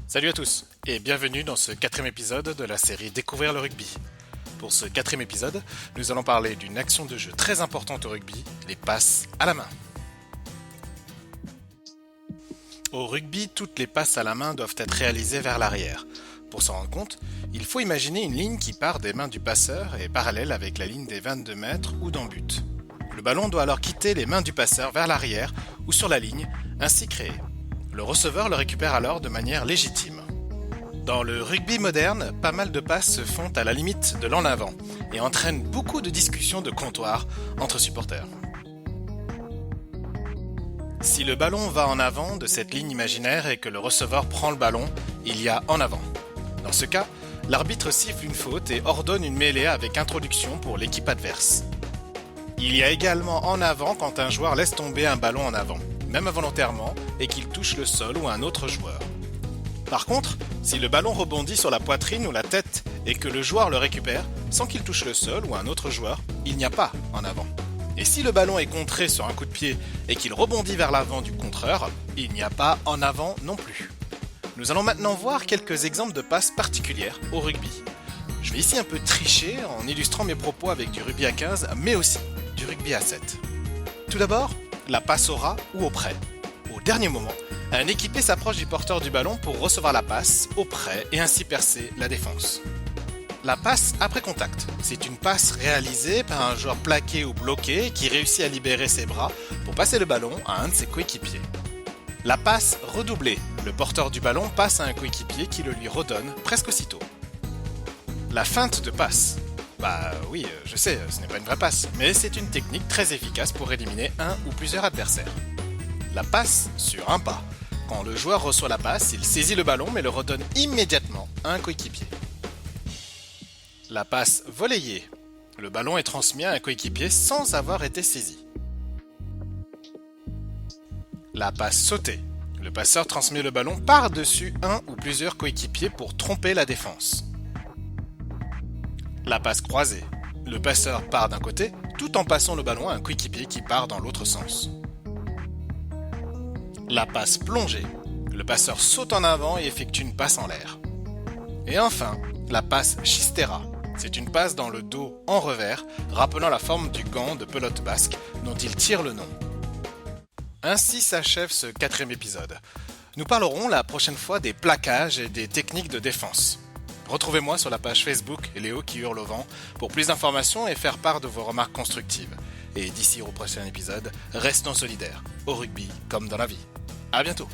Salut à tous et bienvenue dans ce quatrième épisode de la série Découvrir le rugby. Pour ce quatrième épisode, nous allons parler d'une action de jeu très importante au rugby, les passes à la main. Au rugby, toutes les passes à la main doivent être réalisées vers l'arrière. Pour s'en rendre compte, il faut imaginer une ligne qui part des mains du passeur et est parallèle avec la ligne des 22 mètres ou d'en but. Le ballon doit alors quitter les mains du passeur vers l'arrière ou sur la ligne, ainsi créée. Le receveur le récupère alors de manière légitime. Dans le rugby moderne, pas mal de passes se font à la limite de l'en avant et entraînent beaucoup de discussions de comptoir entre supporters. Si le ballon va en avant de cette ligne imaginaire et que le receveur prend le ballon, il y a en avant. Dans ce cas, l'arbitre siffle une faute et ordonne une mêlée avec introduction pour l'équipe adverse. Il y a également en avant quand un joueur laisse tomber un ballon en avant, même involontairement, et qu'il touche le sol ou un autre joueur. Par contre, si le ballon rebondit sur la poitrine ou la tête et que le joueur le récupère, sans qu'il touche le sol ou un autre joueur, il n'y a pas en avant. Et si le ballon est contré sur un coup de pied et qu'il rebondit vers l'avant du contreur, il n'y a pas en avant non plus. Nous allons maintenant voir quelques exemples de passes particulières au rugby. Je vais ici un peu tricher en illustrant mes propos avec du rugby à 15, mais aussi du rugby à 7. Tout d'abord, la passe au ras ou au près. Au dernier moment, un équipier s'approche du porteur du ballon pour recevoir la passe au près et ainsi percer la défense. La passe après contact, c'est une passe réalisée par un joueur plaqué ou bloqué qui réussit à libérer ses bras pour passer le ballon à un de ses coéquipiers. La passe redoublée, le porteur du ballon passe à un coéquipier qui le lui redonne presque aussitôt. La feinte de passe. Oui, je sais, ce n'est pas une vraie passe, mais c'est une technique très efficace pour éliminer un ou plusieurs adversaires. La passe sur un pas. Quand le joueur reçoit la passe, il saisit le ballon mais le redonne immédiatement à un coéquipier. La passe volleyée. Le ballon est transmis à un coéquipier sans avoir été saisi. La passe sautée. Le passeur transmet le ballon par-dessus un ou plusieurs coéquipiers pour tromper la défense. La passe croisée. Le passeur part d'un côté tout en passant le ballon à un coéquipier qui part dans l'autre sens. La passe plongée. Le passeur saute en avant et effectue une passe en l'air. Et enfin, la passe chistera. C'est une passe dans le dos en revers, rappelant la forme du gant de pelote basque dont il tire le nom. Ainsi s'achève ce quatrième épisode. Nous parlerons la prochaine fois des plaquages et des techniques de défense. Retrouvez-moi sur la page Facebook Léo qui hurle au vent pour plus d'informations et faire part de vos remarques constructives. Et d'ici au prochain épisode, restons solidaires, au rugby comme dans la vie. À bientôt.